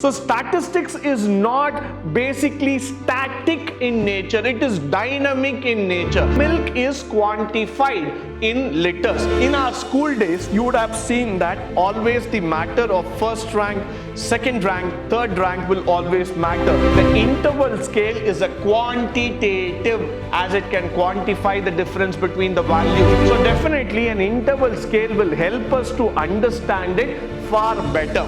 So statistics is not basically static in nature, it is dynamic in nature. Milk is quantified in liters. In our school days, you would have seen that always the matter of first rank, second rank, third rank will always matter. The interval scale is a quantitative as it can quantify the difference between the values. So definitely an interval scale will help us to understand it far better.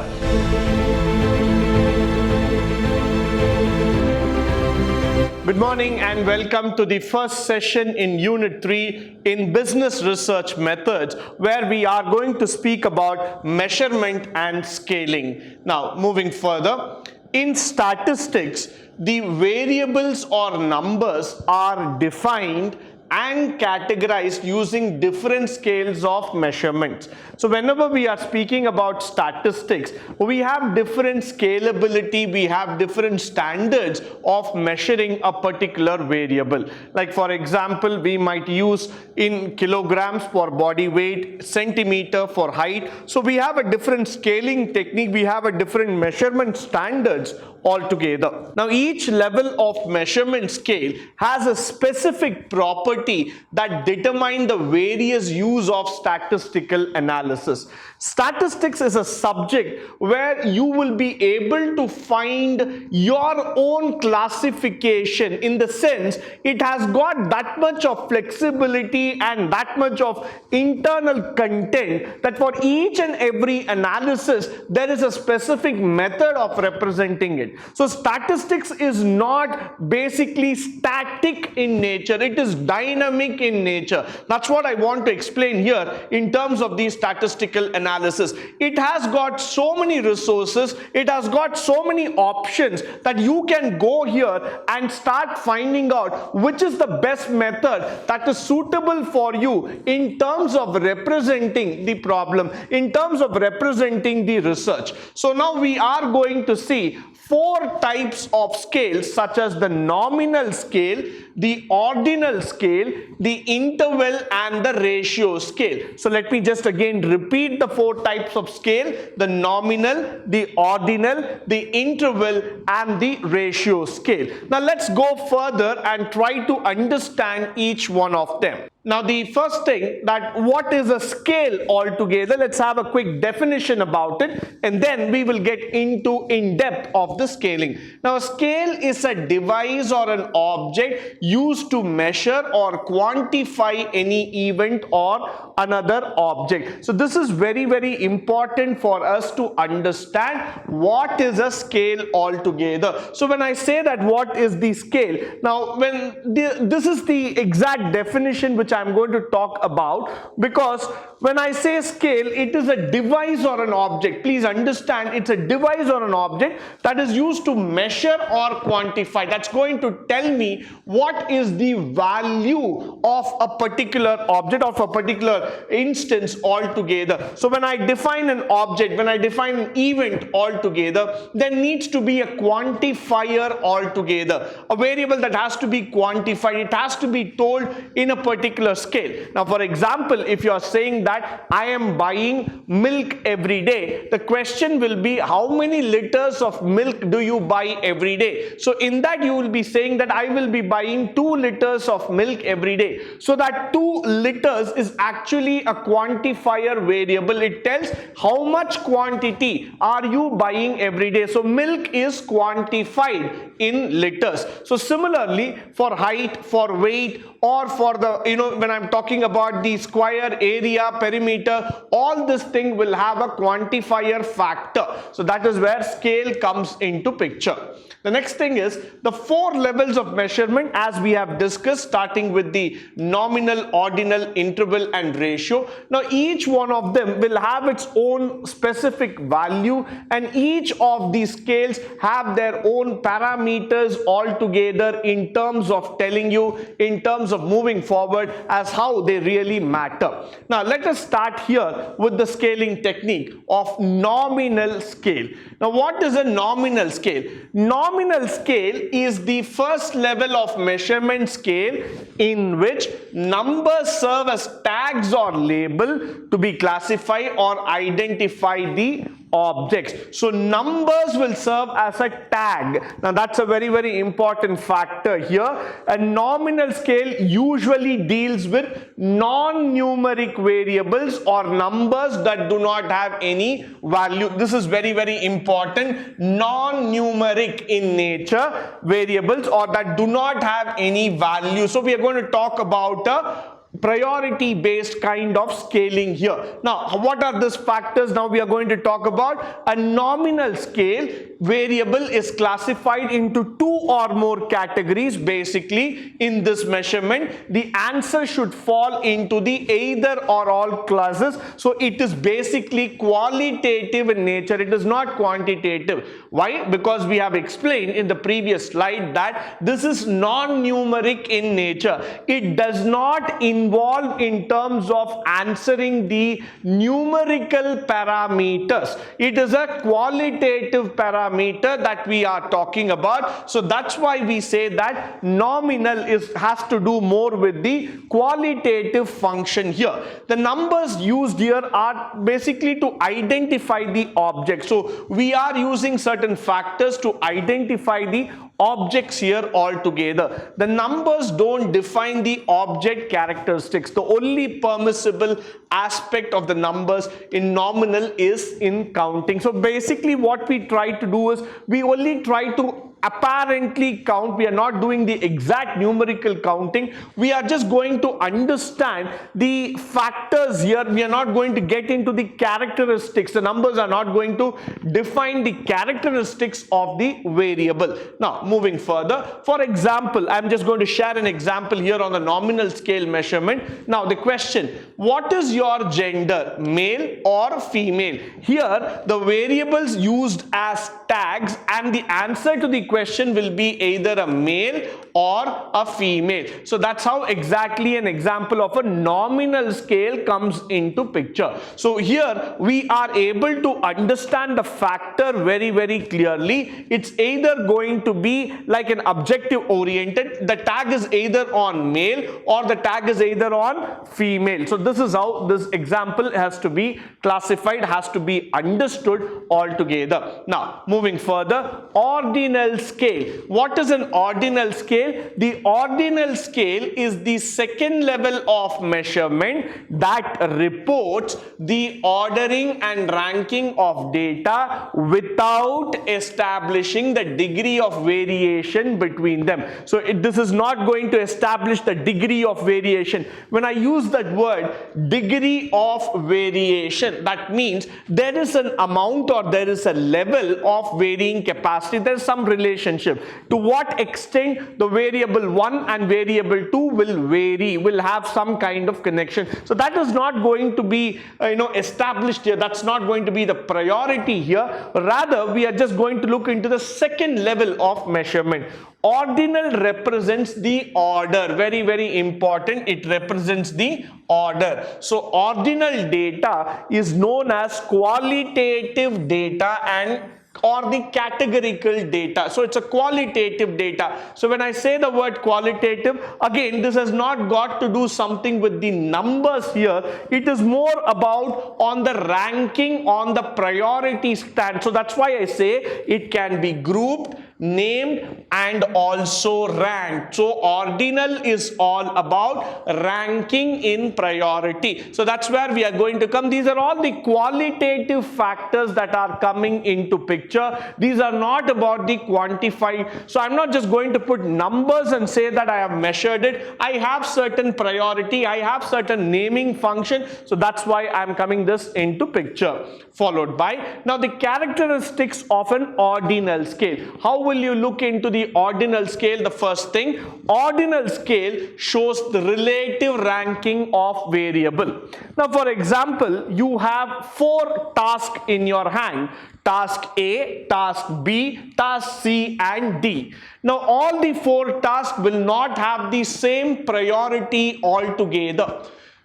Good morning and welcome to the first session in Unit 3 in Business Research Methods, where we are going to speak about measurement and scaling. Now, moving further, in statistics, the variables or numbers are defined and categorized using different scales of measurements. So whenever we are speaking about statistics, we have different scalability, we have different standards of measuring a particular variable. Like for example, we might use in kilograms for body weight, centimeter for height. So we have a different scaling technique, we have a different measurement standards altogether. Now each level of measurement scale has a specific property that determine the various use of statistical analysis. Statistics is a subject where you will be able to find your own classification, in the sense it has got that much of flexibility and that much of internal content that for each and every analysis there is a specific method of representing it. So statistics is not basically static in nature, it is dynamic in nature. That's what I want to explain here in terms of the statistical analysis. It has got so many resources, it has got so many options that you can go here and start finding out which is the best method that is suitable for you in terms of representing the problem, in terms of representing the research. So now we are going to see 4 types of scales, such as the nominal scale, the ordinal scale, the interval and the ratio scale. So let me just again repeat the 4 types of scale: the nominal, the ordinal, the interval and the ratio scale. Now let's go further and try to understand each one of them. Now the first thing, that what is a scale altogether, let's have a quick definition about it and then we will get into in depth of the scaling. Now a scale is a device or an object used to measure or quantify any event or another object. So this is very important for us to understand what is a scale altogether. So when I say that what is the scale, now this is the exact definition which I'm going to talk about, because when I say scale, it is a device or an object. Please understand, it's a device or an object that is used to measure or quantify. That's going to tell me what is the value of a particular object, of a particular instance altogether. So when I define an object, when I define an event altogether, there needs to be a quantifier altogether, a variable that has to be quantified. It has to be told in a particular scale. Now for example, if you are saying that I am buying milk every day, the question will be, how many liters of milk do you buy every day? So in that you will be saying that I will be buying 2 liters of milk every day. So that 2 liters is actually a quantifier variable. It tells how much quantity are you buying every day. So milk is quantified in liters. So similarly, for height, for weight, or for the, when I'm talking about the square area, perimeter, all this thing will have a quantifier factor. So that is where scale comes into picture. The next thing is the 4 levels of measurement, as we have discussed, starting with the nominal, ordinal, interval and ratio. Now each one of them will have its own specific value, and each of these scales have their own parameters altogether in terms of telling you, in terms of moving forward, as how they really matter. Now let us start here with the scaling technique of nominal scale. Now what is a nominal scale? Nominal scale is the first level of measurement scale in which numbers serve as tags or label to be classified or identify the objects. So numbers will serve as a tag. Now that's a very, very important factor here. A nominal scale usually deals with non-numeric variables or numbers that do not have any value. This is very, very important. Non-numeric in nature variables or that do not have any value. So we are going to talk about a priority based kind of scaling here. Now what are these factors? Now we are going to talk about a nominal scale variable is classified into two or more categories. Basically in this measurement the answer should fall into the either or all classes. So it is basically qualitative in nature, it is not quantitative. Why? Because we have explained in the previous slide that this is non-numeric in nature. It does not involve in terms of answering the numerical parameters. It is a qualitative parameter that we are talking about. So that's why we say that nominal has to do more with the qualitative function here. The numbers used here are basically to identify the object. So we are using certain factors to identify the objects here altogether. The numbers don't define the object characteristics. The only permissible aspect of the numbers in nominal is in counting. So basically what we try to do is we only try to apparently count. We are not doing the exact numerical counting. We are just going to understand the factors here. We are not going to get into the characteristics. The numbers are not going to define the characteristics of the variable. Now moving further, for example, I'm just going to share an example here on the nominal scale measurement. Now the question, what is your gender, male or female? Here the variables used as tags and the answer to the question will be either a male or a female. So that's how exactly an example of a nominal scale comes into picture. So here we are able to understand the factor very, very clearly. It's either going to be like an objective oriented. The tag is either on male or the tag is either on female. So this is how this example has to be classified, has to be understood altogether. Now moving further, ordinal scale. What is an ordinal scale? The ordinal scale is the second level of measurement that reports the ordering and ranking of data without establishing the degree of variation between them. So this is not going to establish the degree of variation. When I use that word degree of variation, that means there is an amount or there is a level of varying capacity. There is some relationship. To what extent the variable 1 and variable 2 will vary, will have some kind of connection. So that is not going to be established here. That's not going to be the priority here. Rather, we are just going to look into the second level of measurement. Ordinal represents the order. Very, very important. It represents the order. So ordinal data is known as qualitative data and or the categorical data. So it's a qualitative data. So when I say the word qualitative, again this has not got to do something with the numbers here. It is more about on the ranking, on the priority stand. So that's why I say it can be grouped, named and also ranked. So ordinal is all about ranking in priority. So that's where we are going to come. These are all the qualitative factors that are coming into picture. These are not about the quantified. So I'm not just going to put numbers and say that I have measured it. I have certain priority. I have certain naming function. So that's why I'm coming this into picture. Followed by now the characteristics of an ordinal scale. How will you look into the ordinal scale? The first thing, ordinal scale shows the relative ranking of variable. Now for example, you have 4 tasks in your hand. Task A, task B, task C and D. Now all the 4 tasks will not have the same priority altogether.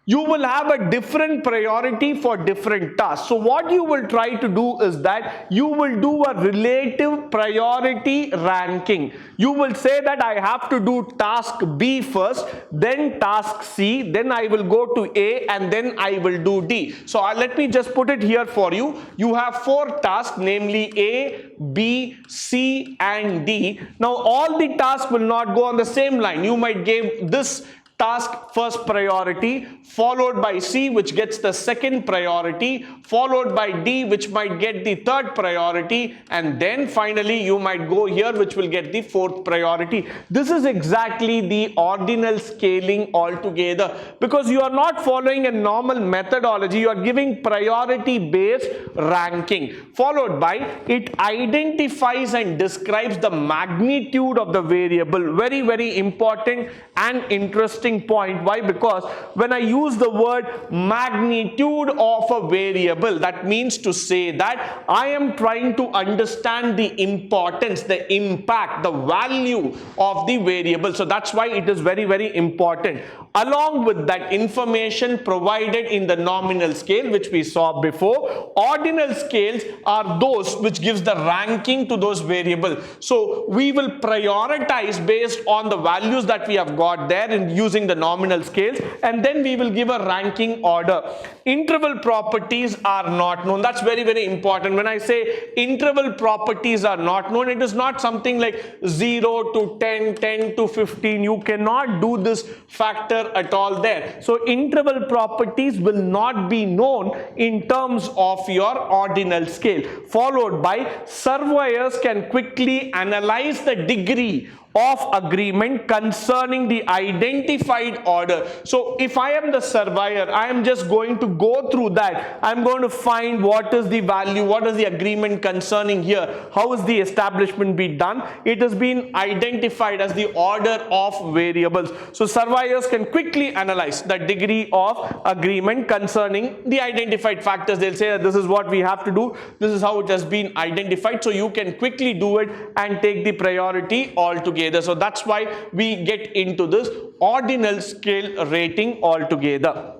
you will have a different priority for different tasks. So what you will try to do is that you will do a relative priority ranking. You will say that I have to do task B first, then task C, then I will go to A, and then I will do D. So let me just put it here for you. You have 4 tasks, namely A, B, C and D. Now all the tasks will not go on the same line. You might give this task first priority, followed by C, which gets the second priority, followed by D, which might get the third priority, and then finally you might go here, which will get the fourth priority. This is exactly the ordinal scaling altogether, because you are not following a normal methodology. You are giving priority based ranking, followed by it identifies and describes the magnitude of the variable. Very, very important and interesting point. Why? Because when I use the word magnitude of a variable, that means to say that I am trying to understand the importance, the impact, the value of the variable. So that's why it is very, very important. Along with that information provided in the nominal scale, which we saw before, ordinal scales are those which gives the ranking to those variables. So we will prioritize based on the values that we have got there in using the nominal scales, and then we will give a ranking order. Interval properties are not known. That's very, very important. When I say interval properties are not known, it is not something like 0 to 10, 10 to 15. You cannot do this factor at all there. So interval properties will not be known in terms of your ordinal scale. Followed by surveyors can quickly analyze the degree of agreement concerning the identified order. So if I am the surveyor, I am just going to go through that. I am going to find what is the value, what is the agreement concerning here, how is the establishment be done. It has been identified as the order of variables. So surveyors can quickly analyze the degree of agreement concerning the identified factors. They'll say that this is what we have to do, this is how it has been identified. So you can quickly do it and take the priority altogether. So that's why we get into this ordinal scale rating altogether.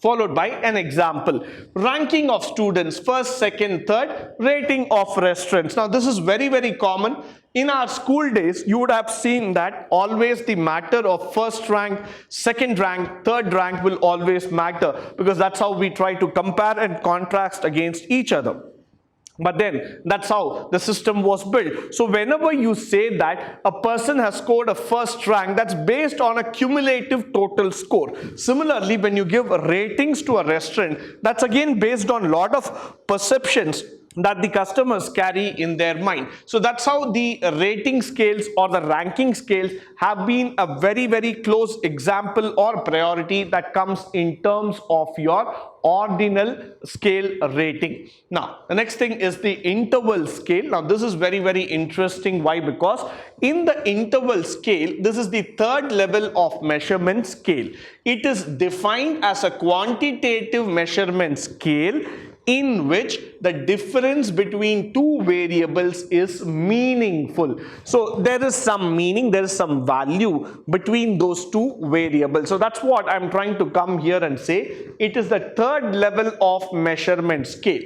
Followed by an example. Ranking of students, first, second, third, rating of restaurants. Now this is very, very common. In our school days, you would have seen that always the matter of first rank, second rank, third rank will always matter, because that's how we try to compare and contrast against each other. But then that's how the system was built. So whenever you say that a person has scored a first rank, that's based on a cumulative total score. Similarly, when you give ratings to a restaurant, that's again based on a lot of perceptions that the customers carry in their mind. So that's how the rating scales or the ranking scales have been a very, very close example or priority that comes in terms of your ordinal scale rating. Now the next thing is the interval scale. Now this is very, very interesting. Why? Because in the interval scale, this is the third level of measurement scale. It is defined as a quantitative measurement scale in which the difference between two variables is meaningful. So there is some meaning, there is some value between those two variables. So that's what I'm trying to come here and say. It is the third level of measurement scale.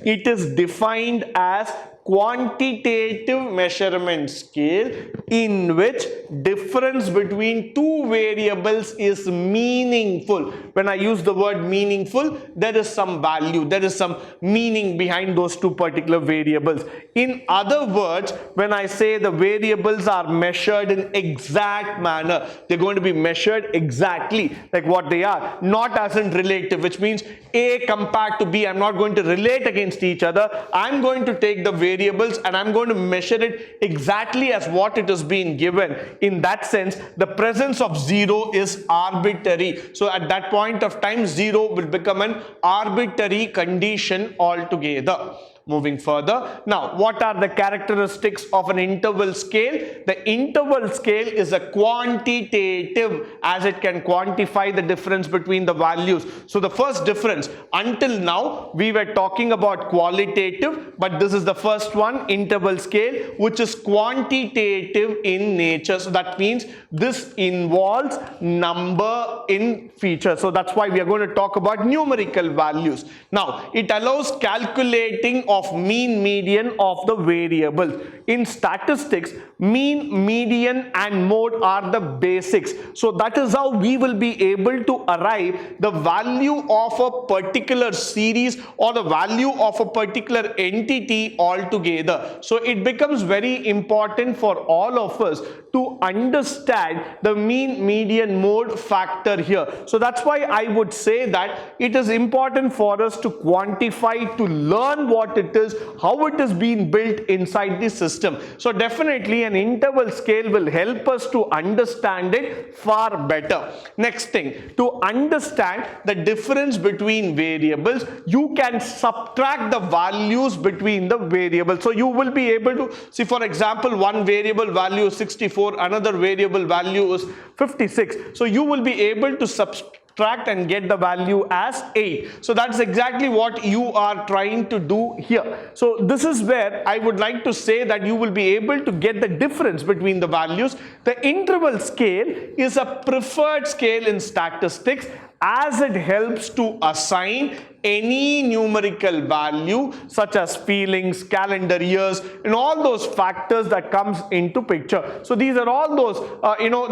It is defined as quantitative measurement scale in which difference between two variables is meaningful. When I use the word meaningful, there is some value, there is some meaning behind those two particular variables. In other words, when I say the variables are measured in exact manner, they're going to be measured exactly like what they are, not as in relative, which means A compared to B. I'm not going to relate against each other. I'm going to take the variables and I'm going to measure it exactly as what it has been given. In that sense, the presence of 0 is arbitrary. So at that point of time, 0 will become an arbitrary condition altogether. Moving further, now what are the characteristics of an interval scale? The interval scale is a quantitative, as it can quantify the difference between the values. So the first difference, until now we were talking about qualitative, but this is the first one, interval scale, which is quantitative in nature. So that means this involves number in feature. So that's why we are going to talk about numerical values. Now it allows calculating of mean, median of the variables. In statistics, mean, median and mode are the basics. So that is how we will be able to arrive the value of a particular series or the value of a particular entity altogether. So it becomes very important for all of us to understand the mean, median, mode factor here. So that's why I would say that it is important for us to quantify, to learn what it is, how it is being built inside the system. So definitely an interval scale will help us to understand it far better. Next thing, to understand the difference between variables, you can subtract the values between the variables. So you will be able to see, for example, one variable value is 64, another variable value is 56. So you will be able to subtract and get the value as 8. So that's exactly what you are trying to do here. So this is where I would like to say that you will be able to get the difference between the values. The interval scale is a preferred scale in statistics, as it helps to assign any numerical value such as feelings, calendar years, and all those factors that comes into picture. So these are all those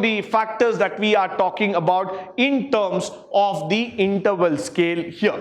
the factors that we are talking about in terms of the interval scale here.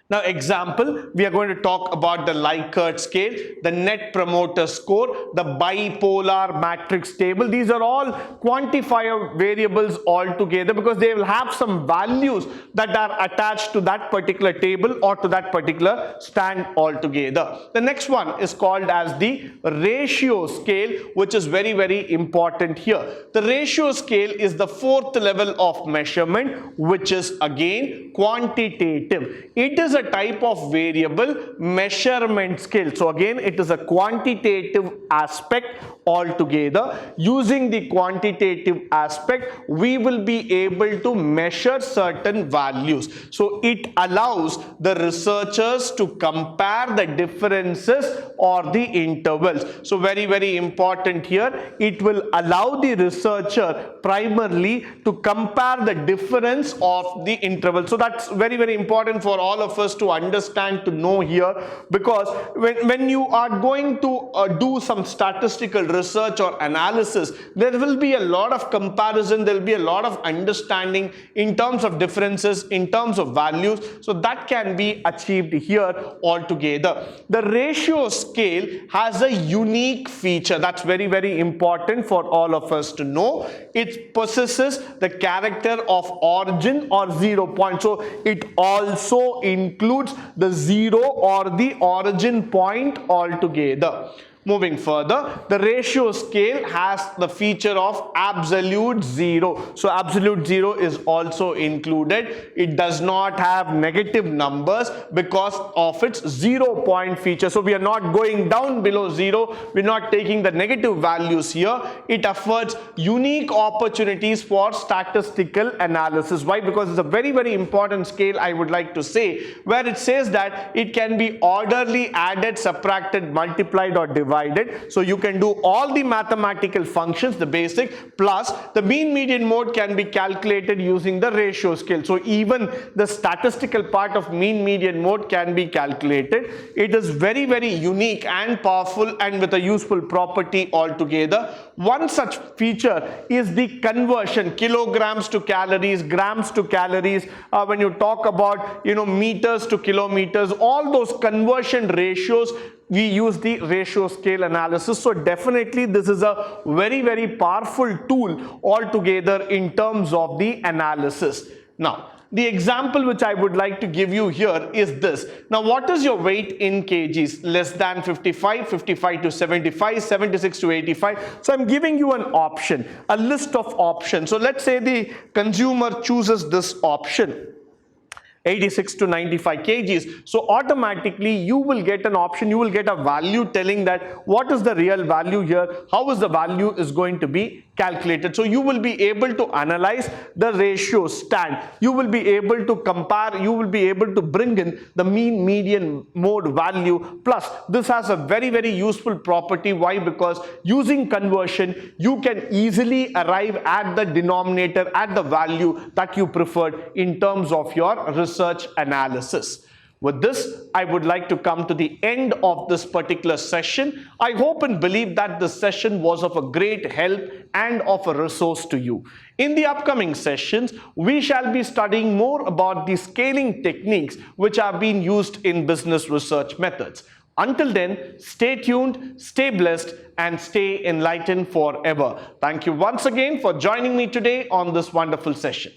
Now example, we are going to talk about the Likert scale, the net promoter score, the bipolar matrix table. These are all quantifier variables altogether because they will have some values that are attached to that particular table or to that particular stand altogether. The next one is called as the ratio scale, which is very, very important here. The ratio scale is the fourth level of measurement, which is again quantitative. It is a type of variable measurement scale. So again, it is a quantitative aspect altogether. Using the quantitative aspect, we will be able to measure certain values. So it allows the researchers to compare the differences or the intervals. So very, very important here. It will allow the researcher primarily to compare the difference of the interval. So that's very, very important for all of us to understand, to know here, because when you are going to do some statistical research or analysis, there will be a lot of comparison, there will be a lot of understanding in terms of differences, in terms of values. So that can be achieved here altogether. The ratio scale has a unique feature that's very, very important for all of us to know. It possesses the character of origin or 0 point. So it also includes the 0 or the origin point altogether. Moving further, the ratio scale has the feature of absolute 0. So absolute 0 is also included. It does not have negative numbers because of its 0 point feature. So we are not going down below 0. We're not taking the negative values here. It affords unique opportunities for statistical analysis. Why? Because it's a very, very important scale, I would like to say, where it says that it can be orderly added, subtracted, multiplied or divided. So you can do all the mathematical functions, the basic, plus the mean, median, mode can be calculated using the ratio scale. So even the statistical part of mean, median, mode can be calculated. It is very, very unique and powerful and with a useful property altogether. One such feature is the conversion, kilograms to calories, grams to calories. When you talk about meters to kilometers, all those conversion ratios, we use the ratio scale analysis. So definitely this is a very, very powerful tool altogether in terms of the analysis. Now the example which I would like to give you here is this. Now what is your weight in kgs? Less than 55, 55 to 75, 76 to 85. So I'm giving you an option, a list of options. So let's say the consumer chooses this option. 86 to 95 kgs. So automatically you will get an option, you will get a value telling that what is the real value here, how is the value is going to be calculated. So you will be able to analyze the ratio stand, you will be able to compare, you will be able to bring in the mean, median, mode value. Plus this has a very useful property. Why? Because using conversion you can easily arrive at the denominator, at the value that you preferred in terms of your research analysis. With this, I would like to come to the end of this particular session. I hope and believe that this session was of a great help and of a resource to you. In the upcoming sessions, we shall be studying more about the scaling techniques which have been used in business research methods. Until then, stay tuned, stay blessed, and stay enlightened forever. Thank you once again for joining me today on this wonderful session.